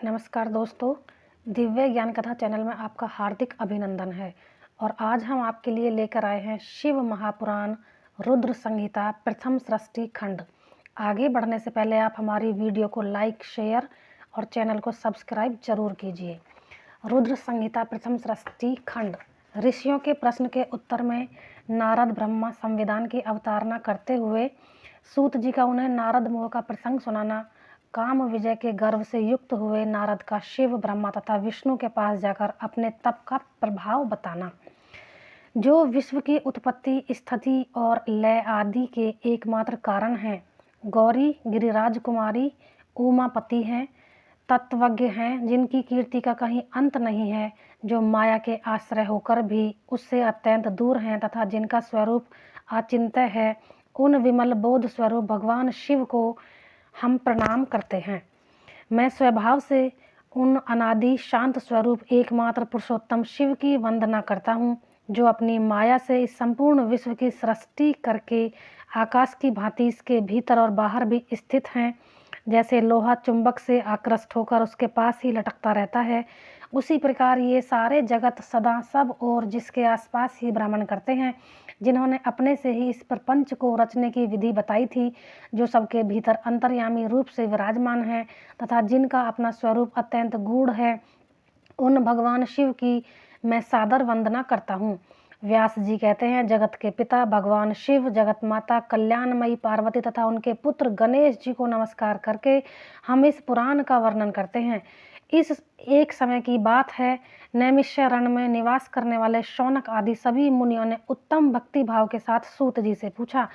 नमस्कार दोस्तों, दिव्य ज्ञान कथा चैनल में आपका हार्दिक अभिनंदन है। और आज हम आपके लिए लेकर आए हैं शिव महापुराण रुद्र संहिता प्रथम सृष्टि खंड। आगे बढ़ने से पहले आप हमारी वीडियो को लाइक, शेयर और चैनल को सब्सक्राइब जरूर कीजिए। रुद्र संहिता प्रथम सृष्टि खंड। ऋषियों के प्रश्न के उत्तर में नारद ब्रह्मा संविधान की अवतारणा करते हुए सूत जी का उन्हें नारद मोह का प्रसंग सुनाना, काम विजय के गर्व से युक्त हुए नारद का शिव, ब्रह्मा तथा विष्णु के पास जाकर अपने तप का प्रभाव बताना, जो विश्व की उत्पत्ति, स्थिति और लय आदि के एकमात्र कारण हैं। गौरी गिरिराज कुमारी उमापति हैं, तत्वज्ञ हैं, जिनकी कीर्ति का कहीं अंत नहीं है, जो माया के आश्रय होकर भी उससे अत्यंत दूर हैं तथा जिनका स्वरूप अचिंत्य है। उन विमल बोध स्वरूप भगवान शिव को हम प्रणाम करते हैं। मैं स्वभाव से उन अनादि शांत स्वरूप एकमात्र पुरुषोत्तम शिव की वंदना करता हूँ, जो अपनी माया से इस संपूर्ण विश्व की सृष्टि करके आकाश की भांति इसके भीतर और बाहर भी स्थित हैं। जैसे लोहा चुंबक से आकृष्ट होकर उसके पास ही लटकता रहता है, उसी प्रकार ये सारे जगत सदा सब और जिसके आसपास ही भ्रमण करते हैं, जिन्होंने अपने से ही इस प्रपंच को रचने की विधि बताई थी, जो सबके भीतर अंतर्यामी रूप से विराजमान है तथा जिनका अपना स्वरूप अत्यंत गूढ़ है। उन भगवान शिव की मैं सादर वंदना करता हूँ। व्यास जी कहते हैं, जगत के पिता भगवान शिव, जगत माता कल्याणमयी पार्वती तथा उनके पुत्र गणेश जी को नमस्कार करके हम इस पुराण का वर्णन करते हैं। इस एक समय की बात है, नैमिषारण्य में निवास करने वाले शौनक आदि सभी मुनियों ने उत्तम भक्ति भाव के साथ सूत जी से पूछा।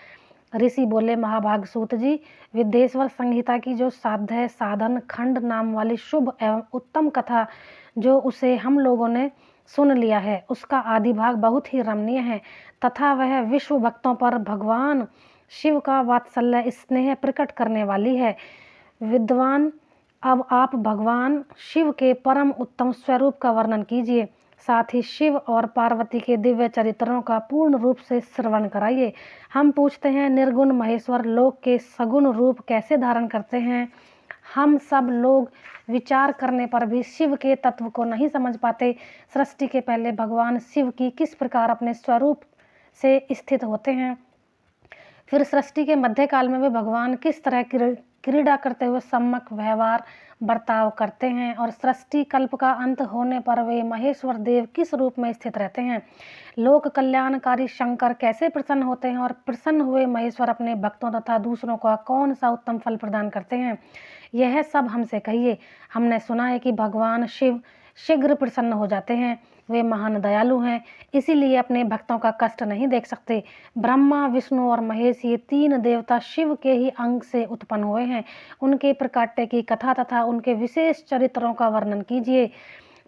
ऋषि बोले, महाभाग सूत जी, विद्येश्वर संहिता की जो साध्य साधन खंड नाम वाली शुभ एवं उत्तम कथा, जो उसे हम लोगों ने सुन लिया है, उसका आदि भाग बहुत ही रमणीय है तथा वह विश्व भक्तों पर भगवान शिव का वात्सल्य स्नेह प्रकट करने वाली है। विद्वान, अब आप भगवान शिव के परम उत्तम स्वरूप का वर्णन कीजिए, साथ ही शिव और पार्वती के दिव्य चरित्रों का पूर्ण रूप से श्रवण कराइए। हम पूछते हैं, निर्गुण महेश्वर लोक के सगुण रूप कैसे धारण करते हैं? हम सब लोग विचार करने पर भी शिव के तत्व को नहीं समझ पाते। सृष्टि के पहले भगवान शिव की किस प्रकार अपने स्वरूप से स्थित होते हैं, फिर सृष्टि के मध्यकाल में भी भगवान किस तरह क्रीड़ा करते हुए सम्यक व्यवहार बर्ताव करते हैं, और सृष्टि कल्प का अंत होने पर वे महेश्वर देव किस रूप में स्थित रहते हैं। लोक कल्याणकारी शंकर कैसे प्रसन्न होते हैं, और प्रसन्न हुए महेश्वर अपने भक्तों तथा दूसरों का कौन सा उत्तम फल प्रदान करते हैं, यह सब हमसे कहिए। हमने सुना है कि भगवान शिव शीघ्र प्रसन्न हो जाते हैं, वे महान दयालु हैं, इसीलिए अपने भक्तों का कष्ट नहीं देख सकते। ब्रह्मा, विष्णु और महेश ये तीन देवता शिव के ही अंग से उत्पन्न हुए हैं। उनके प्रकाट्य की कथा तथा उनके विशेष चरित्रों का वर्णन कीजिए।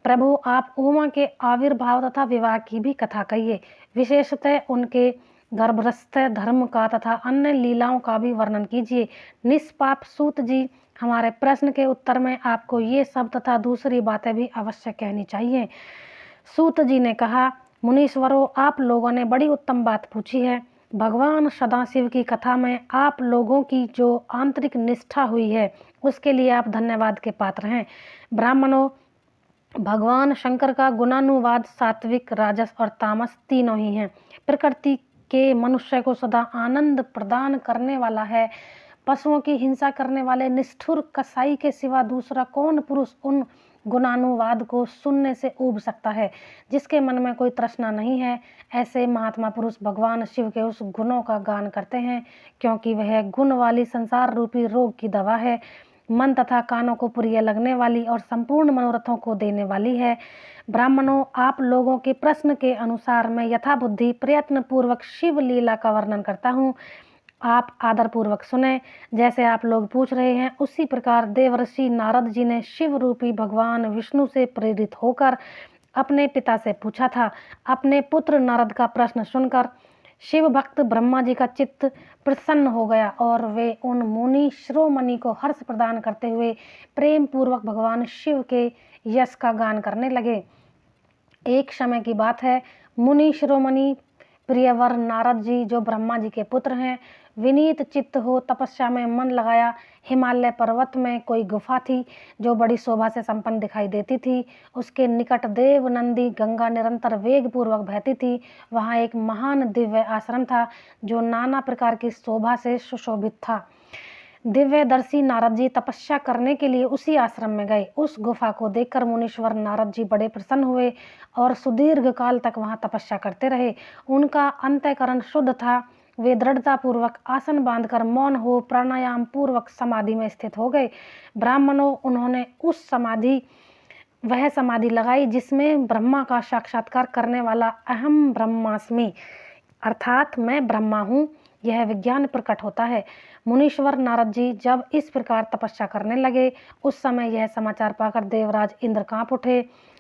प्रभु, आप उमा के आविर्भाव तथा विवाह की भी कथा कहिए। विशेषतः उनके गर्भस्थ धर्म का तथा अन्य लीलाओं का भी वर्णन कीजिए। निष्पाप सूत जी, हमारे प्रश्न के उत्तर में आपको ये सब तथा दूसरी बातें भी अवश्य कहनी चाहिए। सूत जी ने कहा, मुनीश्वरों, आप लोगों ने बड़ी उत्तम बात पूछी है। भगवान सदाशिव की कथा में आप लोगों की जो आंतरिक निष्ठा हुई है, उसके लिए आप धन्यवाद के पात्र हैं। ब्राह्मणों, भगवान शंकर का गुणानुवाद सात्विक, राजस और तामस तीनों ही हैं। प्रकृति के मनुष्य को सदा आनंद प्रदान करने वाला है। पशुओं की हिंसा करने वाले निष्ठुर कसाई के सिवा दूसरा कौन पुरुष उन गुणानुवाद को सुनने से ऊब सकता है, जिसके मन में कोई तृष्णा नहीं है। ऐसे महात्मा पुरुष भगवान शिव के उस गुणों का गान करते हैं, क्योंकि वह गुण वाली संसार रूपी रोग की दवा है, मन तथा कानों को प्रिय लगने वाली और संपूर्ण मनोरथों को देने वाली है। ब्राह्मणों, आप लोगों के प्रश्न के अनुसार मैं यथाबुद्धि प्रयत्न पूर्वक शिव लीला का वर्णन करता हूँ। आप आदर पूर्वक सुने। जैसे आप लोग पूछ रहे हैं, उसी प्रकार देवर्षि नारद जी ने शिव रूपी भगवान विष्णु से प्रेरित होकर अपने पिता से पूछा था। अपने पुत्र नारद का प्रश्न सुनकर शिव भक्त ब्रह्मा जी का चित्त प्रसन्न हो गया और वे उन मुनि शिरोमणि को हर्ष प्रदान करते हुए प्रेम पूर्वक भगवान शिव के यश का गान करने लगे। एक समय की बात है, मुनि शिरोमणि प्रियवर नारद जी, जो ब्रह्मा जी के पुत्र हैं, विनीत चित्त हो तपस्या में मन लगाया। हिमालय पर्वत में कोई गुफा थी जो बड़ी शोभा से संपन्न दिखाई देती थी। उसके निकट देव नंदी गंगा निरंतर वेग पूर्वक बहती थी। वहाँ एक महान दिव्य आश्रम था जो नाना प्रकार की शोभा से सुशोभित था। दिव्यदर्शी नारद जी तपस्या करने के लिए उसी आश्रम में गए। उस गुफा को देखकर मुनीश्वर नारद जी बड़े प्रसन्न हुए और सुदीर्घ काल तक वहां तपस्या करते रहे। उनका अंतःकरण शुद्ध था। वे दृढ़ता पूर्वक आसन बांधकर मौन हो प्राणायाम पूर्वक समाधि में स्थित हो गए। ब्राह्मणों, उन्होंने वह समाधि लगाई जिसमें ब्रह्मा का साक्षात्कार करने वाला अहम ब्रह्मास्मि अर्थात मैं ब्रह्मा हूँ यह विज्ञान प्रकट होता है। मुनीश्वर नारद जी जब इस प्रकार तपस्या करने लगे, उस समय यह समाचार पाकर देवराज इंद्र कांप उठे।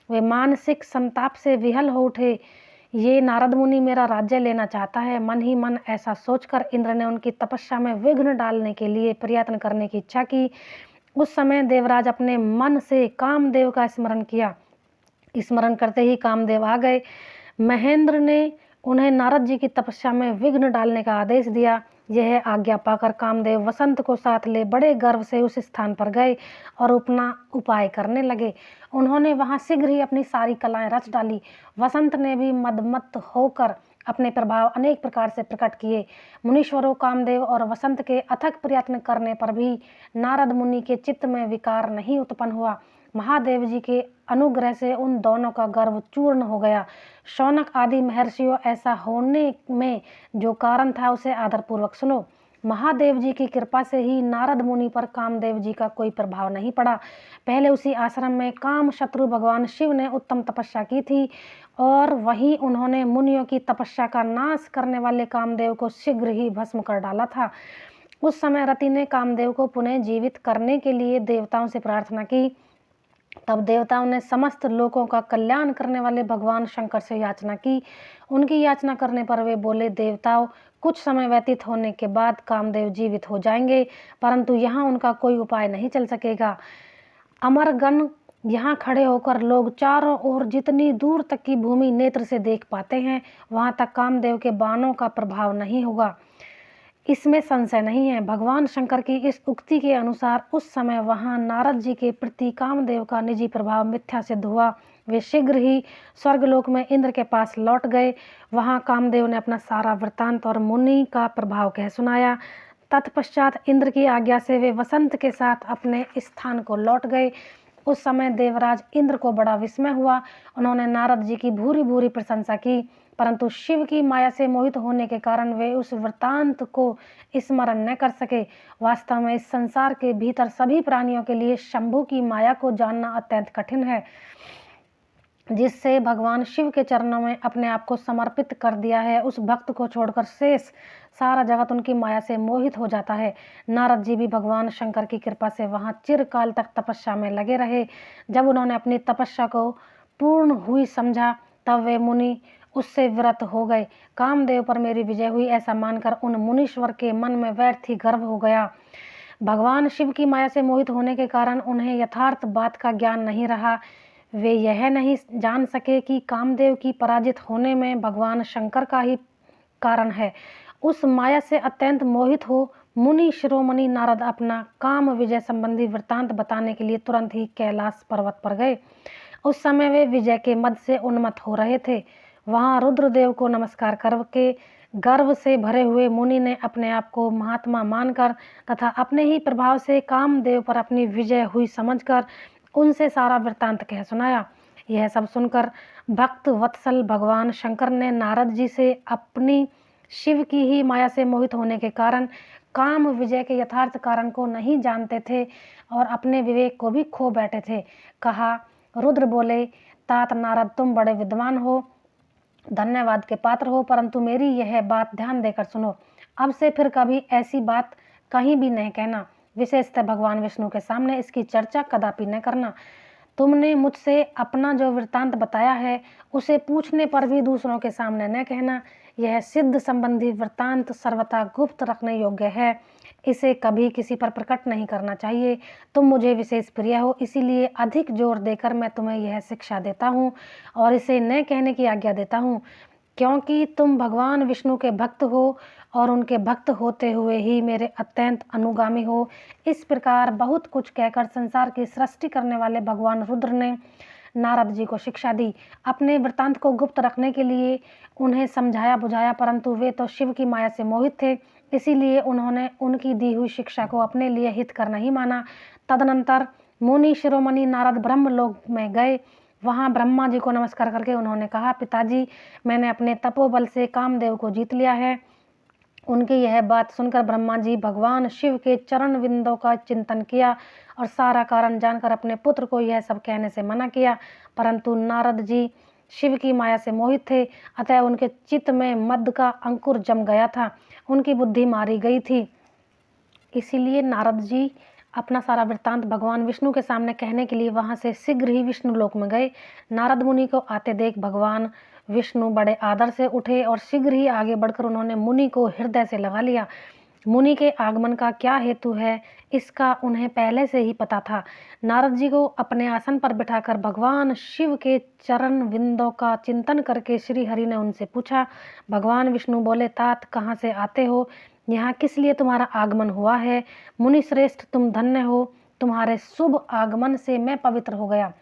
वे मानसिक संताप से विहल हो उठे। ये नारद मुनि मेरा राज्य लेना चाहता है। मन ही मन ऐसा सोचकर इंद्र ने उनकी तपस्या में विघ्न डालने के लिए प्रयत्न करने की इच्छा की। उस समय देवराज अपने मन से कामदेव का स्मरण किया। स्मरण करते ही कामदेव आ गए। महेंद्र ने उन्हें नारद जी की तपस्या में विघ्न डालने का आदेश दिया। यह आज्ञा पाकर कामदेव वसंत को साथ ले बड़े गर्व से उस स्थान पर गए और अपना उपाय करने लगे। उन्होंने वहां शीघ्र ही अपनी सारी कलाएं रच डाली। वसंत ने भी मदमत्त होकर अपने प्रभाव अनेक प्रकार से प्रकट किए। मुनीश्वरों, कामदेव और वसंत के अथक प्रयत्न करने पर भी नारद मुनि के चित्त में विकार नहीं उत्पन्न हुआ। महादेव जी के अनुग्रह से उन दोनों का गर्व चूर्ण हो गया। शौनक आदि महर्षियों, ऐसा होने में जो कारण था उसे आदरपूर्वक सुनो। महादेव जी की कृपा से ही नारद मुनि पर कामदेव जी का कोई प्रभाव नहीं पड़ा। पहले उसी आश्रम में काम शत्रु भगवान शिव ने उत्तम तपस्या की थी और वहीं उन्होंने मुनियों की तपस्या का नाश करने वाले कामदेव को शीघ्र ही भस्म कर डाला था। उस समय रति ने कामदेव को पुनः जीवित करने के लिए देवताओं से प्रार्थना की। तब देवताओं ने समस्त लोकों का कल्याण करने वाले भगवान शंकर से याचना की। उनकी याचना करने पर वे बोले, देवताओं, कुछ समय व्यतीत होने के बाद कामदेव जीवित हो जाएंगे, परंतु यहाँ उनका कोई उपाय नहीं चल सकेगा। अमरगण यहाँ खड़े होकर लोग चारों ओर जितनी दूर तक की भूमि नेत्र से देख पाते हैं, वहां तक कामदेव के बाणों का प्रभाव नहीं होगा, इसमें संशय नहीं है। भगवान शंकर की इस उक्ति के अनुसार उस समय वहां नारद जी के प्रति कामदेव का निजी प्रभाव मिथ्या सिद्ध हुआ। वे शीघ्र ही स्वर्गलोक में इंद्र के पास लौट गए। वहां कामदेव ने अपना सारा वृत्तांत और मुनि का प्रभाव कह सुनाया। तत्पश्चात इंद्र की आज्ञा से वे वसंत के साथ अपने स्थान को लौट गए। उस समय देवराज इंद्र को बड़ा विस्मय हुआ। उन्होंने नारद जी की भूरी भूरी प्रशंसा की, परंतु शिव की माया से मोहित होने के कारण वे उस वृत्तांत को स्मरण न कर सके। वास्तव में इस संसार के भीतर सभी प्राणियों के लिए शंभु की माया को जानना अत्यंत कठिन है। जिससे भगवान शिव के चरणों में अपने आप को समर्पित कर दिया है, उस भक्त को छोड़कर शेष सारा जगत उनकी माया से मोहित हो जाता है। नारद जी भी भगवान शंकर की कृपा से वहां चिरकाल तक तपस्या में लगे रहे। जब उन्होंने अपनी तपस्या को पूर्ण हुई समझा, तब वे मुनि उससे विरत हो गए। कामदेव पर मेरी विजय हुई ऐसा मानकर उन मुनीश्वर के मन में व्यर्थ ही गर्व हो गया। भगवान शिव की माया से मोहित होने के कारण उन्हें यथार्थ बात का ज्ञान नहीं रहा। वे यह नहीं जान सके कि कामदेव की पराजित होने में भगवान शंकर का ही कारण है। उस माया से अत्यंत मोहित हो मुनि शिरोमणि नारद अपना काम विजय संबंधी वृत्तांत बताने के लिए तुरंत ही कैलाश पर्वत पर गए। उस समय वे विजय के मद से उन्मत्त हो रहे थे। वहां रुद्रदेव को नमस्कार करके गर्व से भरे हुए मुनि ने अपने आप को महात्मा मानकर तथा अपने ही प्रभाव से कामदेव पर अपनी विजय हुई समझकर उनसे सारा वृत्तांत कह सुनाया। यह सब सुनकर भक्त वत्सल भगवान शंकर ने नारद जी से अपनी शिव की ही माया से मोहित होने के कारण काम विजय के यथार्थ कारण को नहीं जानते थे और अपने विवेक को भी खो बैठे थे, कहा। रुद्र बोले, तात नारद, तुम बड़े विद्वान हो, धन्यवाद के पात्र हो, परंतु मेरी यह बात ध्यान देकर सुनो। अब से फिर कभी ऐसी बात कहीं भी नहीं कहना, विशेषतः भगवान विष्णु के सामने इसकी चर्चा कदापि न करना। तुमने मुझसे अपना जो वृत्तांत बताया है उसे पूछने पर भी दूसरों के सामने न कहना। यह सिद्ध संबंधी वृत्तांत सर्वथा गुप्त रखने योग्य है, इसे कभी किसी पर प्रकट नहीं करना चाहिए। तुम मुझे विशेष प्रिय हो, इसीलिए अधिक जोर देकर मैं तुम्हें यह शिक्षा देता हूँ और इसे न कहने की आज्ञा देता हूँ, क्योंकि तुम भगवान विष्णु के भक्त हो और उनके भक्त होते हुए ही मेरे अत्यंत अनुगामी हो। इस प्रकार बहुत कुछ कहकर संसार की सृष्टि करने वाले भगवान रुद्र ने नारद जी को शिक्षा दी। अपने वृत्तांत को गुप्त रखने के लिए उन्हें समझाया बुझाया, परंतु वे तो शिव की माया से मोहित थे, इसीलिए उन्होंने उनकी दी हुई शिक्षा को अपने लिए हितकर नहीं माना। तदनंतर मुनि शिरोमणि नारद ब्रह्मलोक में गए। वहां ब्रह्मा जी को नमस्कार करके उन्होंने कहा, पिताजी, मैंने अपने तपोबल से कामदेव को जीत लिया है। उनकी यह बात सुनकर ब्रह्मा जी भगवान शिव के चरण विंदों का चिंतन किया और सारा कारण जानकर अपने पुत्र को यह सब कहने से मना किया, परंतु नारद जी शिव की माया से मोहित थे, अतः उनके चित्त में मद का अंकुर जम गया था, उनकी बुद्धि मारी गई थी। इसीलिए नारद जी अपना सारा वृत्तांत भगवान विष्णु के सामने कहने के लिए वहां से शीघ्र ही विष्णु लोक में गए। नारद मुनि को आते देख भगवान विष्णु बड़े आदर से उठे और शीघ्र ही आगे बढ़कर उन्होंने मुनि को हृदय से लगा लिया। मुनि के आगमन का क्या हेतु है, इसका उन्हें पहले से ही पता था। नारद जी को अपने आसन पर बिठाकर भगवान शिव के चरण विंदों का चिंतन करके श्री हरि ने उनसे पूछा। भगवान विष्णु बोले, तात, कहाँ से आते हो? यहाँ किस लिए तुम्हारा आगमन हुआ है? मुनि श्रेष्ठ, तुम धन्य हो, तुम्हारे शुभ आगमन से मैं पवित्र हो गया।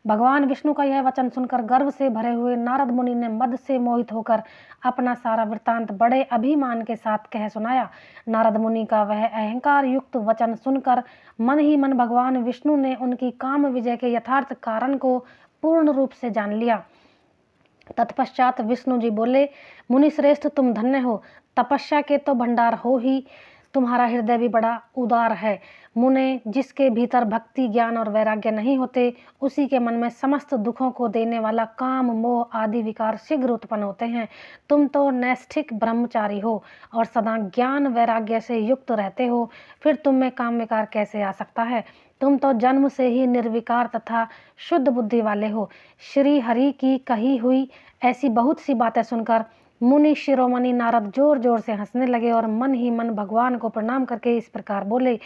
भगवान विष्णु का यह वचन सुनकर गर्व से भरे हुए नारद मुनि ने मद से मोहित होकर अपना सारा वृत्तांत बड़े अभिमान के साथ कह सुनाया। नारद मुनि का वह अहंकार युक्त वचन सुनकर मन ही मन भगवान विष्णु ने उनकी काम विजय के यथार्थ कारण को पूर्ण रूप से जान लिया। तत्पश्चात विष्णु जी बोले, मुनि श्रेष्ठ, तुम धन्य हो, तपस्या के तो भंडार हो ही, तुम्हारा हृदय भी बड़ा उदार है। मुने, जिसके भीतर भक्ति, ज्ञान और वैराग्य नहीं होते, उसी के मन में समस्त दुखों को देने वाला काम, मोह आदि विकार शीघ्र उत्पन्न होते हैं। तुम तो नैष्ठिक ब्रह्मचारी हो और सदा ज्ञान वैराग्य से युक्त रहते हो, फिर तुम में काम विकार कैसे आ सकता है? तुम तो जन्म से ही निर्विकार तथा शुद्ध बुद्धि वाले हो। श्री हरि की कही हुई ऐसी बहुत सी बातें सुनकर मुनि शिरोमणि नारद जोर जोर से हंसने लगे और मन ही मन भगवान को प्रणाम करके इस प्रकार बोले।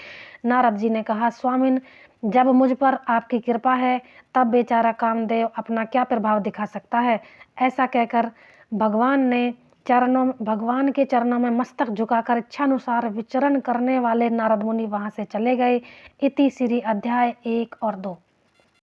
नारद जी ने कहा, स्वामिन, जब मुझ पर आपकी कृपा है तब बेचारा कामदेव अपना क्या प्रभाव दिखा सकता है? ऐसा कहकर भगवान के चरणों में मस्तक झुकाकर इच्छानुसार विचरण करने वाले नारद मुनि वहां से चले गए। इति श्री अध्याय 1 और 2।